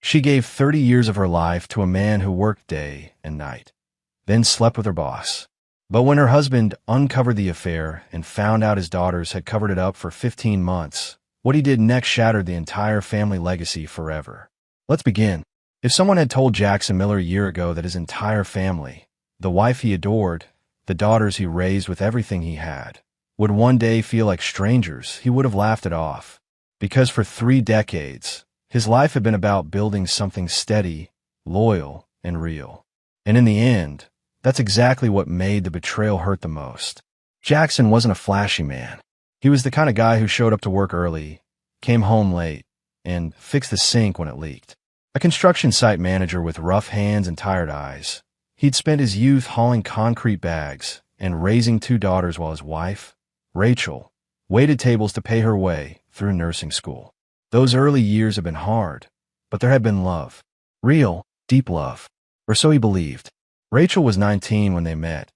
She gave 30 years of her life to a man who worked day and night, then slept with her boss. But when her husband uncovered the affair and found out his daughters had covered it up for 15 months, what he did next shattered the entire family legacy forever. Let's begin. If someone had told Jackson Miller a year ago that his entire family, the wife he adored, the daughters he raised with everything he had, would one day feel like strangers, he would have laughed it off. Because for 3 decades, his life had been about building something steady, loyal, and real. And in the end, that's exactly what made the betrayal hurt the most. Jackson wasn't a flashy man. He was the kind of guy who showed up to work early, came home late, and fixed the sink when it leaked. A construction site manager with rough hands and tired eyes. He'd spent his youth hauling concrete bags and raising 2 daughters while his wife, Rachel, waited tables to pay her way through nursing school. Those early years had been hard, but there had been love. Real, deep love. Or so he believed. Rachel was 19 when they met,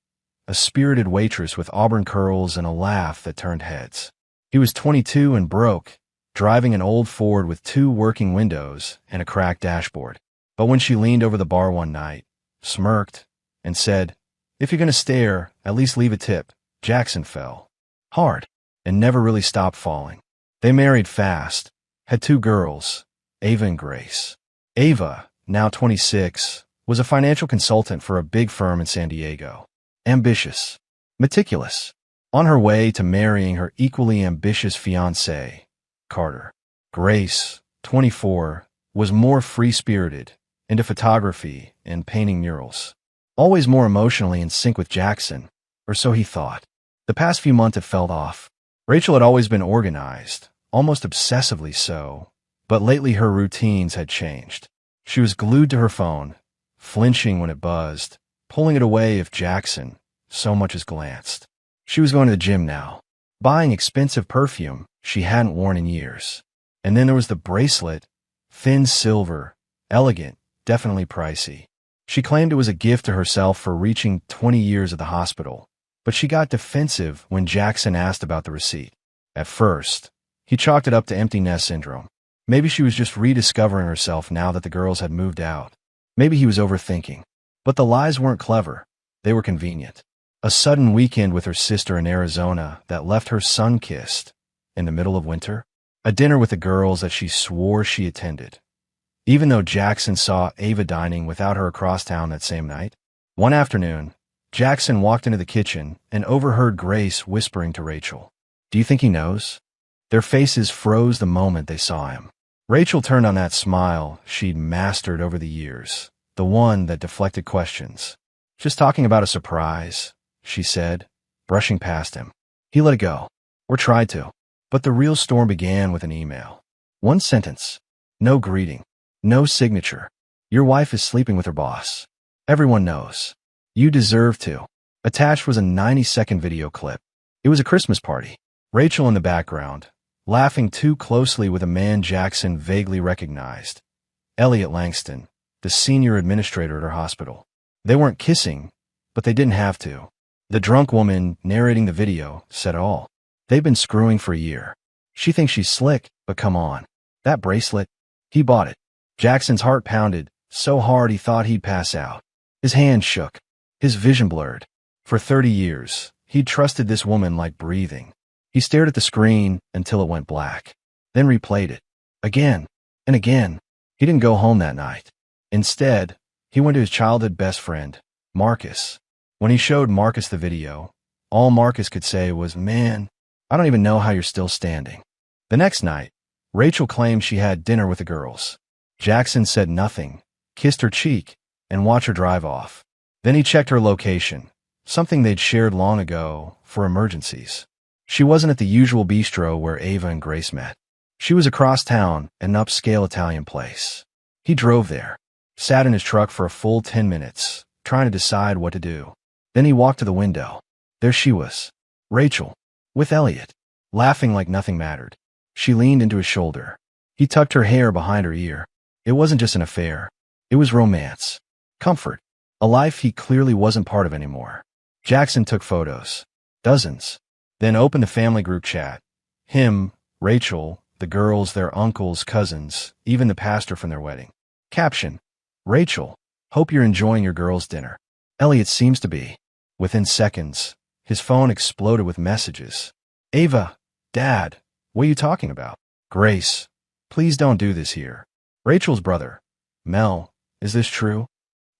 a spirited waitress with auburn curls and a laugh that turned heads. He was 22 and broke, driving an old Ford with 2 working windows and a cracked dashboard. But when she leaned over the bar one night, smirked, and said, "If you're going to stare, at least leave a tip," Jackson fell hard and never really stopped falling. They married fast, had 2 girls, Ava and Grace. Ava, now 26, was a financial consultant for a big firm in San Diego. Ambitious, meticulous, on her way to marrying her equally ambitious fiancé, Carter. Grace, 24, was more free-spirited, into photography and painting murals. Always more emotionally in sync with Jackson, or so he thought. The past few months had felt off. Rachel had always been organized, almost obsessively so, but lately her routines had changed. She was glued to her phone, flinching when it buzzed, pulling it away if Jackson so much as glanced. She was going to the gym now, buying expensive perfume she hadn't worn in years. And then there was the bracelet, thin silver, elegant, definitely pricey. She claimed it was a gift to herself for reaching 20 years at the hospital, but she got defensive when Jackson asked about the receipt. At first, he chalked it up to empty nest syndrome. Maybe she was just rediscovering herself now that the girls had moved out. Maybe he was overthinking. But the lies weren't clever. They were convenient. A sudden weekend with her sister in Arizona that left her sun-kissed in the middle of winter. A dinner with the girls that she swore she attended, even though Jackson saw Ava dining without her across town that same night. One afternoon, Jackson walked into the kitchen and overheard Grace whispering to Rachel, "Do you think he knows?" Their faces froze the moment they saw him. Rachel turned on that smile she'd mastered over the years, the one that deflected questions. "Just talking about a surprise," she said, brushing past him. He let it go, or tried to. But the real storm began with an email. One sentence. No greeting. No signature. "Your wife is sleeping with her boss. Everyone knows. You deserve to." Attached was a 90-second video clip. It was a Christmas party. Rachel in the background, laughing too closely with a man Jackson vaguely recognized. Elliot Langston, the senior administrator at her hospital. They weren't kissing, but they didn't have to. The drunk woman narrating the video said it all. They've been screwing for a year. She thinks she's slick, but come on. That bracelet, he bought it. Jackson's heart pounded so hard he thought he'd pass out. His hands shook. His vision blurred. For 30 years, he'd trusted this woman like breathing. He stared at the screen until it went black, then replayed it. Again and again. He didn't go home that night. Instead, he went to his childhood best friend, Marcus. When he showed Marcus the video, all Marcus could say was, "Man, I don't even know how you're still standing." The next night, Rachel claimed she had dinner with the girls. Jackson said nothing, kissed her cheek, and watched her drive off. Then he checked her location, something they'd shared long ago, for emergencies. She wasn't at the usual bistro where Ava and Grace met. She was across town at an upscale Italian place. He drove there, sat in his truck for a full 10 minutes, trying to decide what to do. Then he walked to the window. There she was, Rachel, with Elliot, laughing like nothing mattered. She leaned into his shoulder. He tucked her hair behind her ear. It wasn't just an affair. It was romance, comfort, a life he clearly wasn't part of anymore. Jackson took photos, dozens, then opened the family group chat. Him, Rachel, the girls, their uncles, cousins, even the pastor from their wedding. Caption: Rachel, hope you're enjoying your girls' dinner. Elliot seems to be. Within seconds, his phone exploded with messages. Ava, Dad, what are you talking about? Grace, please don't do this here. Rachel's brother. Mel, is this true?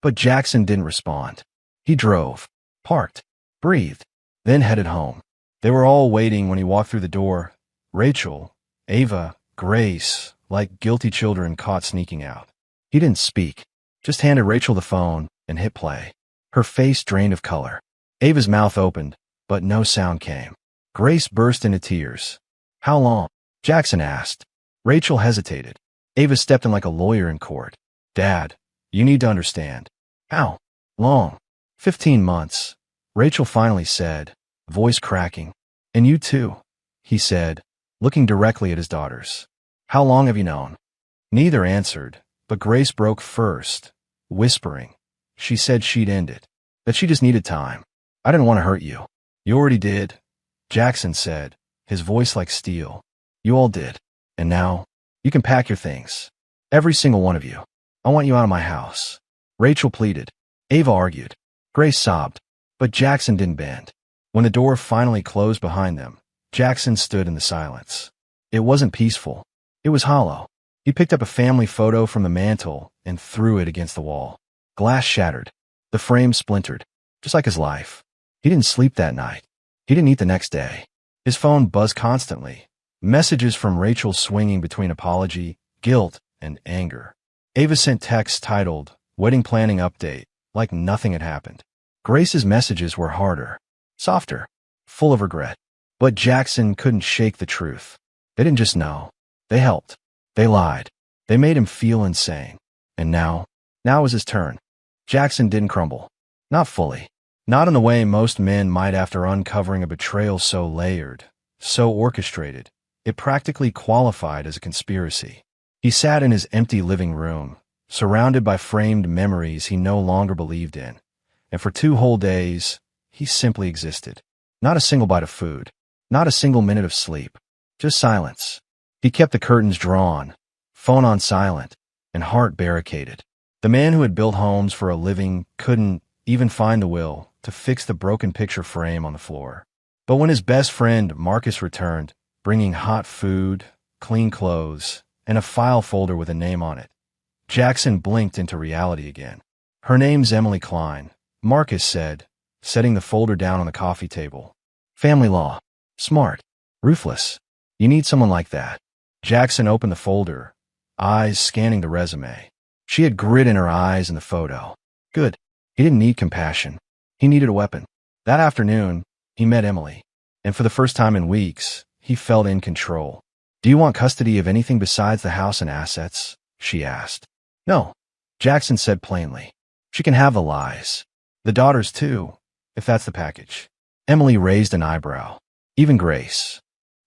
But Jackson didn't respond. He drove, parked, breathed, then headed home. They were all waiting when he walked through the door. Rachel, Ava, Grace, like guilty children caught sneaking out. He didn't speak, just handed Rachel the phone and hit play. Her face drained of color. Ava's mouth opened, but no sound came. Grace burst into tears. How long? Jackson asked. Rachel hesitated. Ava stepped in like a lawyer in court. Dad, you need to understand. How long? 15 months. Rachel finally said, voice cracking. And you too, he said, looking directly at his daughters. How long have you known? Neither answered, but Grace broke first, whispering. She said she'd end it, that she just needed time. I didn't want to hurt you. You already did, Jackson said, his voice like steel. You all did. And now, you can pack your things. Every single one of you. I want you out of my house. Rachel pleaded. Ava argued. Grace sobbed. But Jackson didn't bend. When the door finally closed behind them, Jackson stood in the silence. It wasn't peaceful. It was hollow. He picked up a family photo from the mantel and threw it against the wall. Glass shattered. The frame splintered, just like his life. He didn't sleep that night. He didn't eat the next day. His phone buzzed constantly. Messages from Rachel swinging between apology, guilt, and anger. Ava sent texts titled, Wedding Planning Update, like nothing had happened. Grace's messages were harder, softer, full of regret. But Jackson couldn't shake the truth. They didn't just know. They helped. They lied. They made him feel insane. And now was his turn. Jackson didn't crumble. Not fully. Not in the way most men might after uncovering a betrayal so layered, so orchestrated. It practically qualified as a conspiracy. He sat in his empty living room, surrounded by framed memories he no longer believed in. And for 2 whole days, he simply existed. Not a single bite of food. Not a single minute of sleep. Just silence. He kept the curtains drawn, phone on silent, and heart barricaded. The man who had built homes for a living couldn't even find the will to fix the broken picture frame on the floor. But when his best friend, Marcus, returned, bringing hot food, clean clothes, and a file folder with a name on it, Jackson blinked into reality again. Her name's Emily Klein, Marcus said, setting the folder down on the coffee table. Family law. Smart. Ruthless. You need someone like that. Jackson opened the folder, eyes scanning the resume. She had grit in her eyes in the photo. Good. He didn't need compassion. He needed a weapon. That afternoon, he met Emily. And for the first time in weeks, he felt in control. Do you want custody of anything besides the house and assets? She asked. No, Jackson said plainly. She can have the lies. The daughters too, if that's the package. Emily raised an eyebrow. Even Grace.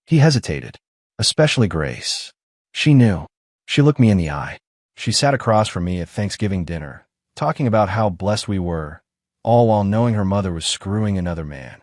He hesitated. Especially Grace. She knew. She looked me in the eye. She sat across from me at Thanksgiving dinner, talking about how blessed we were, all while knowing her mother was screwing another man.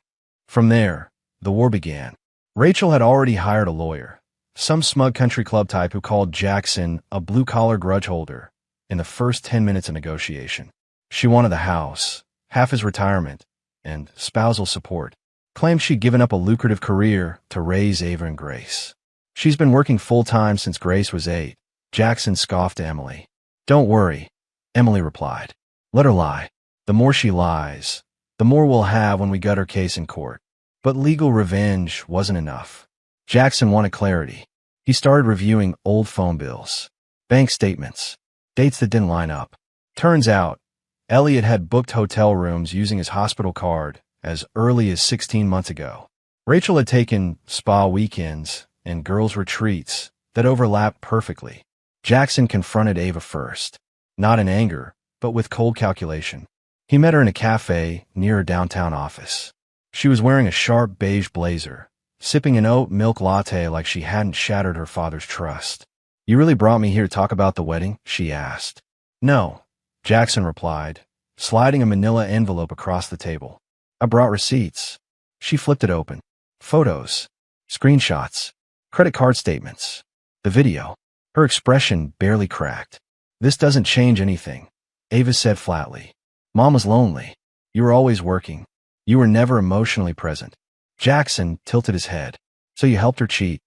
From there, the war began. Rachel had already hired a lawyer, some smug country club type who called Jackson a blue-collar grudge holder in the first 10 minutes of negotiation. She wanted the house, half his retirement, and spousal support. Claimed she'd given up a lucrative career to raise Ava and Grace. She's been working full-time since Grace was 8. Jackson scoffed at Emily. Don't worry, Emily replied. Let her lie. The more she lies, the more we'll have when we gut her case in court. But legal revenge wasn't enough. Jackson wanted clarity. He started reviewing old phone bills, bank statements, dates that didn't line up. Turns out, Elliot had booked hotel rooms using his hospital card as early as 16 months ago. Rachel had taken spa weekends and girls' retreats that overlapped perfectly. Jackson confronted Ava first, not in anger, but with cold calculation. He met her in a cafe near her downtown office. She was wearing a sharp beige blazer, sipping an oat milk latte like she hadn't shattered her father's trust. You really brought me here to talk about the wedding? She asked. No, Jackson replied, sliding a manila envelope across the table. I brought receipts. She flipped it open. Photos, screenshots, credit card statements, the video. Her expression barely cracked. This doesn't change anything, Ava said flatly. Mom was lonely. You were always working. You were never emotionally present. Jackson tilted his head. So you helped her cheat?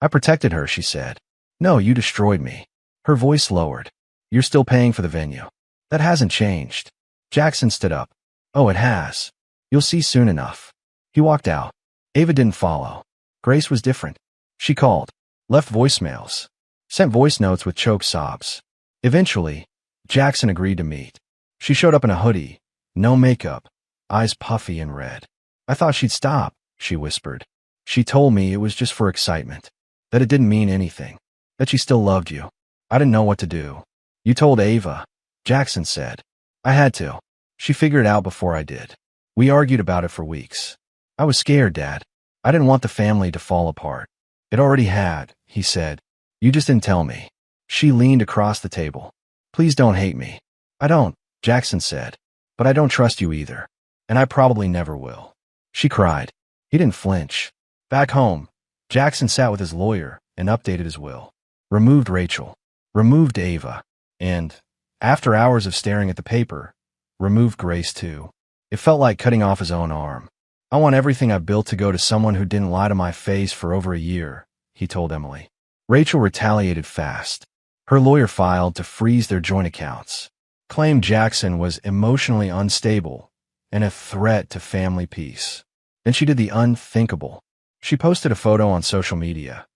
I protected her, she said. No, you destroyed me. Her voice lowered. You're still paying for the venue. That hasn't changed. Jackson stood up. Oh, it has. You'll see soon enough. He walked out. Ava didn't follow. Grace was different. She called, left voicemails, sent voice notes with choked sobs. Eventually, Jackson agreed to meet. She showed up in a hoodie, no makeup, eyes puffy and red. I thought she'd stop, she whispered. She told me it was just for excitement, that it didn't mean anything, that she still loved you. I didn't know what to do. You told Ava, Jackson said. I had to. She figured it out before I did. We argued about it for weeks. I was scared, Dad. I didn't want the family to fall apart. It already had, he said. You just didn't tell me. She leaned across the table. Please don't hate me. I don't, Jackson said. But I don't trust you either. And I probably never will. She cried. He didn't flinch. Back home, Jackson sat with his lawyer and updated his will. Removed Rachel. Removed Ava. And, after hours of staring at the paper, removed Grace too. It felt like cutting off his own arm. I want everything I've built to go to someone who didn't lie to my face for over a year, he told Emily. Rachel retaliated fast. Her lawyer filed to freeze their joint accounts, claimed Jackson was emotionally unstable and a threat to family peace. Then she did the unthinkable. She posted a photo on social media.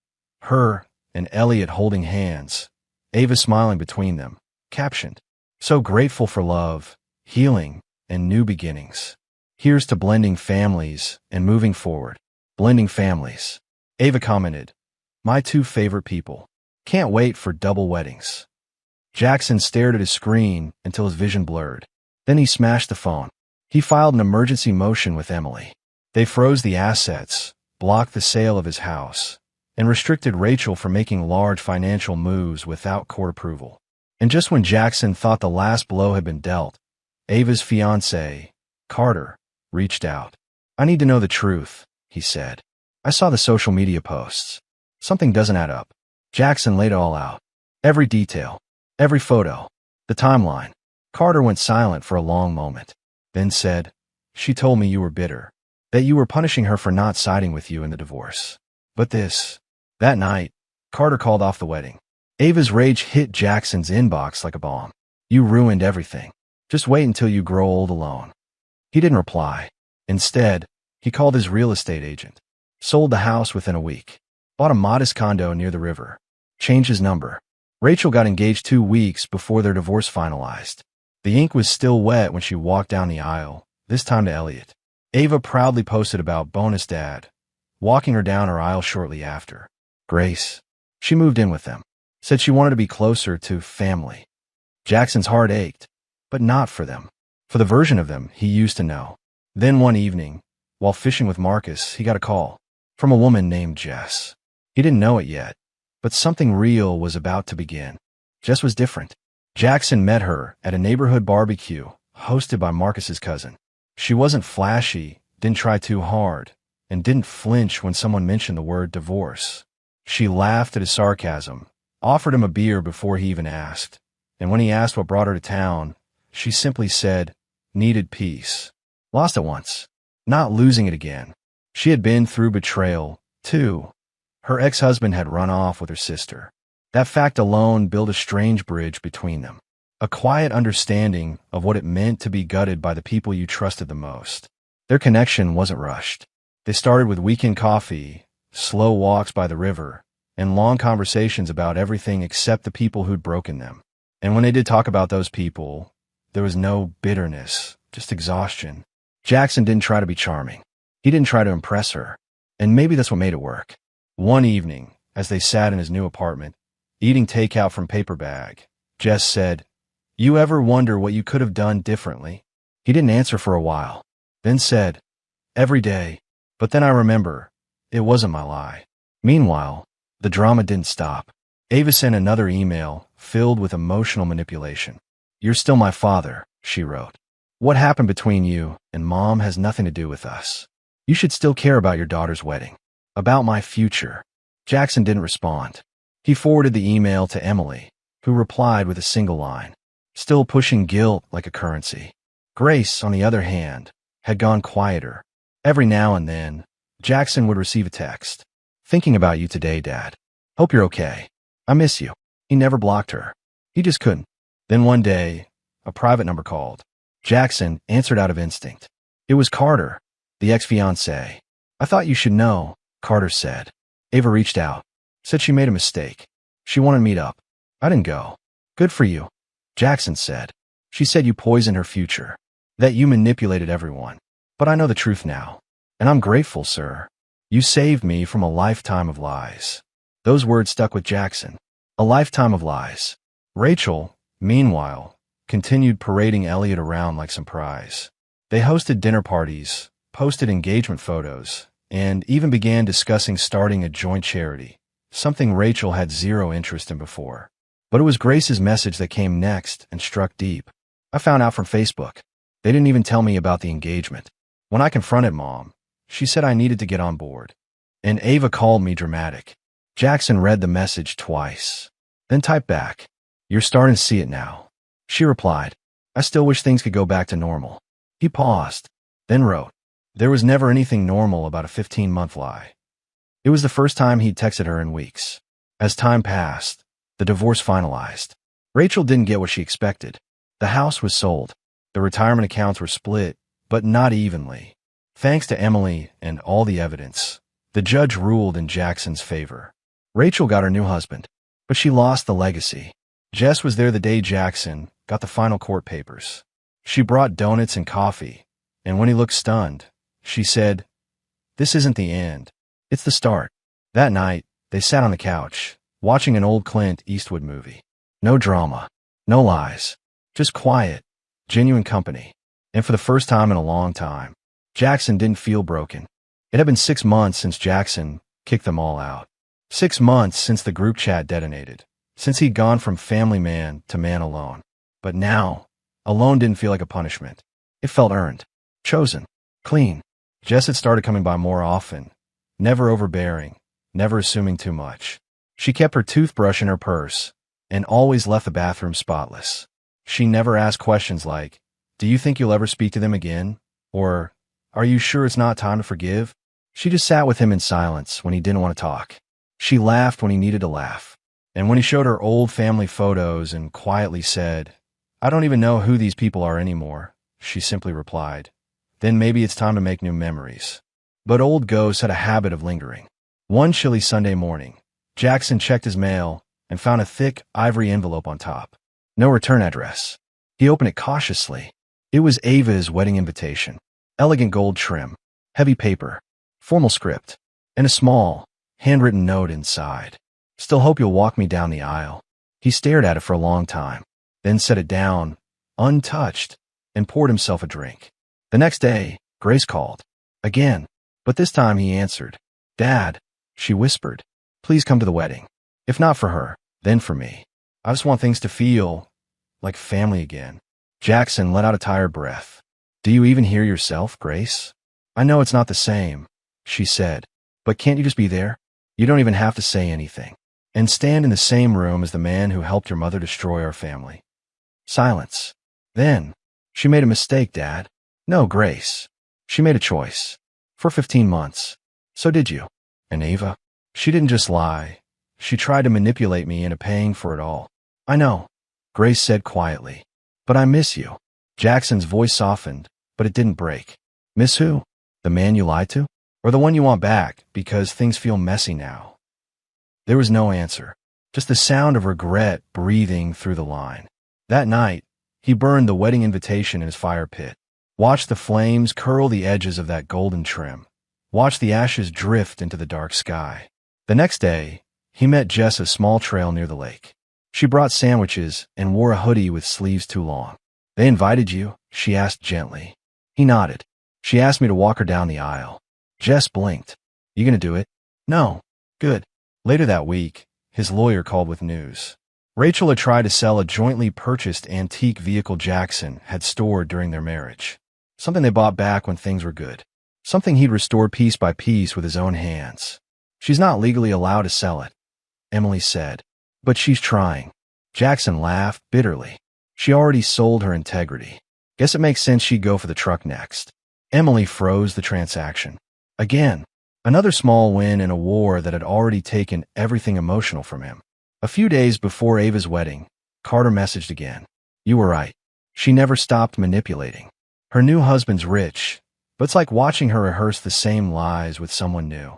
Her and Elliot holding hands, Ava smiling between them, captioned, "So grateful for love, healing, and new beginnings. Here's to blending families and moving forward." Blending families. Ava commented, "My two favorite people. Can't wait for double weddings." Jackson stared at his screen until his vision blurred. Then he smashed the phone. He filed an emergency motion with Emily. They froze the assets, blocked the sale of his house, and restricted Rachel from making large financial moves without court approval. And just when Jackson thought the last blow had been dealt, Ava's fiancé, Carter, reached out. "I need to know the truth," he said. "I saw the social media posts. Something doesn't add up." Jackson laid it all out. Every detail, every photo, the timeline. Carter went silent for a long moment, then said, "She told me you were bitter, that you were punishing her for not siding with you in the divorce. But this..." That night, Carter called off the wedding. Ava's rage hit Jackson's inbox like a bomb. "You ruined everything. Just wait until you grow old alone." He didn't reply. Instead, he called his real estate agent, sold the house within a week, bought a modest condo near the river, changed his number. Rachel got engaged 2 weeks before their divorce finalized. The ink was still wet when she walked down the aisle, this time to Elliot. Ava proudly posted about bonus dad, walking her down her aisle shortly after. Grace. She moved in with them, said she wanted to be closer to family. Jackson's heart ached, but not for them, for the version of them he used to know. Then one evening, while fishing with Marcus, he got a call from a woman named Jess. He didn't know it yet, but something real was about to begin. Jess was different. Jackson met her at a neighborhood barbecue hosted by Marcus's cousin. She wasn't flashy, didn't try too hard, and didn't flinch when someone mentioned the word divorce. She laughed at his sarcasm, offered him a beer before he even asked, and when he asked what brought her to town, she simply said, needed peace. Lost it once, not losing it again. She had been through betrayal, too. Her ex-husband had run off with her sister. That fact alone built a strange bridge between them, a quiet understanding of what it meant to be gutted by the people you trusted the most. Their connection wasn't rushed. They started with weekend coffee, slow walks by the river, and long conversations about everything except the people who'd broken them. And when they did talk about those people, there was no bitterness, just exhaustion. Jackson didn't try to be charming. He didn't try to impress her. And maybe that's what made it work. One evening, as they sat in his new apartment, eating takeout from paper bag, Jess said, "You ever wonder what you could have done differently?" He didn't answer for a while, then said, "Every day. But then I remember, it wasn't my lie." Meanwhile, the drama didn't stop. Ava sent another email filled with emotional manipulation. "You're still my father," she wrote. "What happened between you and Mom has nothing to do with us. You should still care about your daughter's wedding. About my future." Jackson didn't respond. He forwarded the email to Emily, who replied with a single line, still pushing guilt like a currency. Grace, on the other hand, had gone quieter. Every now and then, Jackson would receive a text. Thinking about you today, Dad. Hope you're okay. I miss you. He never blocked her. He just couldn't. Then one day, a private number called. Jackson answered out of instinct. It was Carter, the ex-fiancé. I thought you should know, Carter said. Ava reached out. Said she made a mistake. She wanted to meet up. I didn't go. Good for you, Jackson said. She said you poisoned her future. That you manipulated everyone. But I know the truth now. And I'm grateful, sir. You saved me from a lifetime of lies. Those words stuck with Jackson. A lifetime of lies. Rachel, meanwhile, continued parading Elliot around like some prize. They hosted dinner parties, posted engagement photos, and even began discussing starting a joint charity, something Rachel had zero interest in before. But it was Grace's message that came next and struck deep. I found out from Facebook. They didn't even tell me about the engagement. When I confronted Mom, she said I needed to get on board. And Ava called me dramatic. Jackson read the message twice, then typed back, You're starting to see it now. She replied, I still wish things could go back to normal. He paused, then wrote, There was never anything normal about a 15-month lie. It was the first time he'd texted her in weeks. As time passed, the divorce finalized. Rachel didn't get what she expected. The house was sold. The retirement accounts were split, but not evenly. Thanks to Emily and all the evidence, the judge ruled in Jackson's favor. Rachel got her new husband, but she lost the legacy. Jess was there the day Jackson got the final court papers. She brought donuts and coffee, and when he looked stunned, she said, This isn't the end. It's the start. That night, they sat on the couch, watching an old Clint Eastwood movie. No drama, no lies, just quiet, genuine company. And for the first time in a long time, Jackson didn't feel broken. It had been 6 months since Jackson kicked them all out. 6 months since the group chat detonated, since he'd gone from family man to man alone. But now, alone didn't feel like a punishment. It felt earned, chosen, clean. Jess had started coming by more often, never overbearing, never assuming too much. She kept her toothbrush in her purse and always left the bathroom spotless. She never asked questions like, Do you think you'll ever speak to them again? Or, Are you sure it's not time to forgive? She just sat with him in silence when he didn't want to talk. She laughed when he needed to laugh. And when he showed her old family photos and quietly said, I don't even know who these people are anymore, she simply replied, Then maybe it's time to make new memories. But old ghosts had a habit of lingering. One chilly Sunday morning, Jackson checked his mail and found a thick ivory envelope on top. No return address. He opened it cautiously. It was Ava's wedding invitation. Elegant gold trim, heavy paper, formal script, and a small, handwritten note inside. Still hope you'll walk me down the aisle. He stared at it for a long time, then set it down, untouched, and poured himself a drink. The next day, Grace called. Again, but this time he answered. Dad, she whispered, please come to the wedding. If not for her, then for me. I just want things to feel like family again. Jackson let out a tired breath. Do you even hear yourself, Grace? I know it's not the same, she said, but can't you just be there? You don't even have to say anything. And stand in the same room as the man who helped your mother destroy our family. Silence. Then, she made a mistake, Dad. No, Grace. She made a choice. For 15 months. So did you. And Ava? She didn't just lie. She tried to manipulate me into paying for it all. I know, Grace said quietly. But I miss you. Jackson's voice softened, but it didn't break. Miss who? The man you lied to? Or the one you want back because things feel messy now? There was no answer, just the sound of regret breathing through the line. That night, he burned the wedding invitation in his fire pit, watched the flames curl the edges of that golden trim, watched the ashes drift into the dark sky. The next day, he met Jess a small trail near the lake. She brought sandwiches and wore a hoodie with sleeves too long. They invited you? She asked gently. He nodded. She asked me to walk her down the aisle. Jess blinked. You gonna do it? No. Good. Later that week, his lawyer called with news. Rachel had tried to sell a jointly purchased antique vehicle Jackson had stored during their marriage. Something they bought back when things were good. Something he'd restored piece by piece with his own hands. She's not legally allowed to sell it, Emily said. But she's trying. Jackson laughed bitterly. She already sold her integrity. Guess it makes sense she'd go for the truck next. Emily froze the transaction. Again, another small win in a war that had already taken everything emotional from him. A few days before Ava's wedding, Carter messaged again. You were right. She never stopped manipulating. Her new husband's rich, but it's like watching her rehearse the same lies with someone new.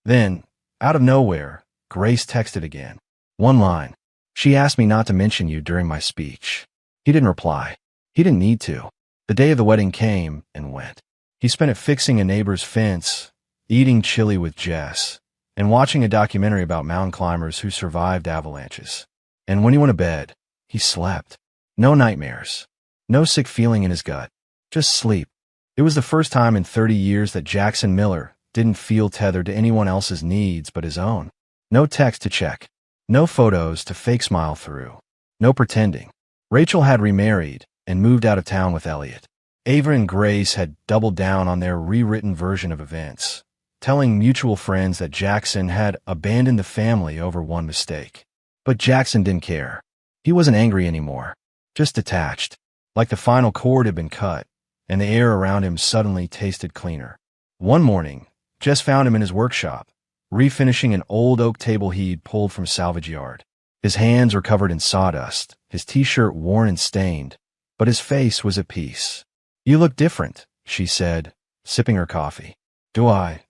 Then, out of nowhere, Grace texted again. One line. She asked me not to mention you during my speech. He didn't reply. He didn't need to. The day of the wedding came and went. He spent it fixing a neighbor's fence, eating chili with Jess, and watching a documentary about mountain climbers who survived avalanches. And when he went to bed, he slept. No nightmares. No sick feeling in his gut. Just sleep. It was the first time in 30 years that Jackson Miller didn't feel tethered to anyone else's needs but his own. No text to check. No photos to fake smile through. No pretending. Rachel had remarried and moved out of town with Elliot. Ava and Grace had doubled down on their rewritten version of events, telling mutual friends that Jackson had abandoned the family over one mistake. But Jackson didn't care. He wasn't angry anymore, just detached, like the final cord had been cut, and the air around him suddenly tasted cleaner. One morning, Jess found him in his workshop, refinishing an old oak table he'd pulled from a salvage yard. His hands were covered in sawdust, his t-shirt worn and stained, but his face was at peace. You look different, she said, sipping her coffee. Do I?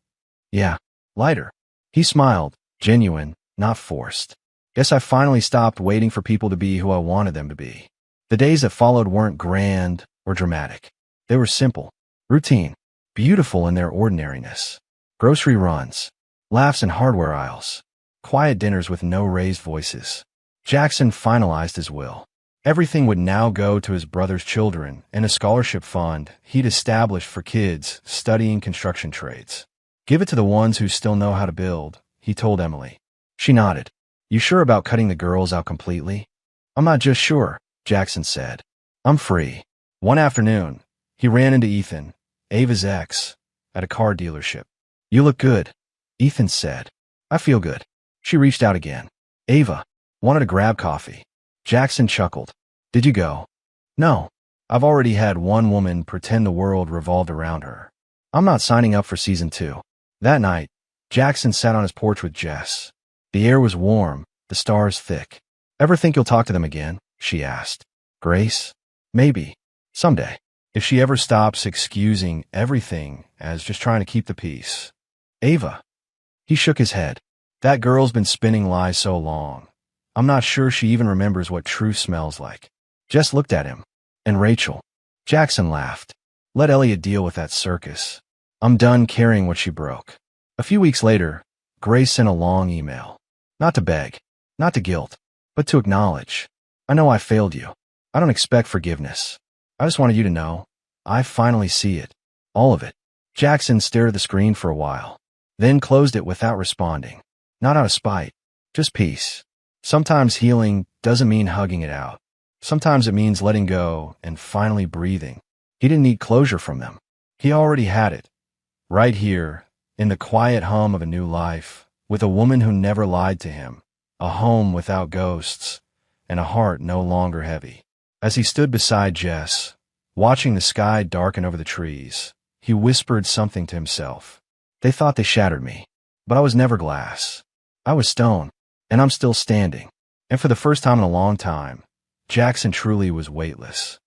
Yeah. Lighter. He smiled, genuine, not forced. Guess I finally stopped waiting for people to be who I wanted them to be. The days that followed weren't grand or dramatic. They were simple, routine, beautiful in their ordinariness. Grocery runs, laughs in hardware aisles, quiet dinners with no raised voices. Jackson finalized his will. Everything would now go to his brother's children and a scholarship fund he'd established for kids studying construction trades. Give it to the ones who still know how to build, he told Emily. She nodded. You sure about cutting the girls out completely? I'm not just sure, Jackson said. I'm free. One afternoon, he ran into Ethan, Ava's ex, at a car dealership. You look good, Ethan said. I feel good. She reached out again. Ava wanted to grab coffee. Jackson chuckled. Did you go? No. I've already had one woman pretend the world revolved around her. I'm not signing up for season 2. That night, Jackson sat on his porch with Jess. The air was warm, the stars thick. Ever think you'll talk to them again? She asked. Grace? Maybe. Someday. If she ever stops excusing everything as just trying to keep the peace. Ava. He shook his head. That girl's been spinning lies so long. I'm not sure she even remembers what truth smells like. Jess looked at him. And Rachel. Jackson laughed. Let Elliot deal with that circus. I'm done carrying what she broke. A few weeks later, Grace sent a long email. Not to beg, not to guilt, but to acknowledge. I know I failed you. I don't expect forgiveness. I just wanted you to know. I finally see it. All of it. Jackson stared at the screen for a while, then closed it without responding. Not out of spite, just peace. Sometimes healing doesn't mean hugging it out. Sometimes it means letting go and finally breathing. He didn't need closure from them. He already had it. Right here, in the quiet hum of a new life, with a woman who never lied to him, a home without ghosts, and a heart no longer heavy. As he stood beside Jess, watching the sky darken over the trees, he whispered something to himself. They thought they shattered me, but I was never glass. I was stone, and I'm still standing. And for the first time in a long time, Jackson truly was weightless.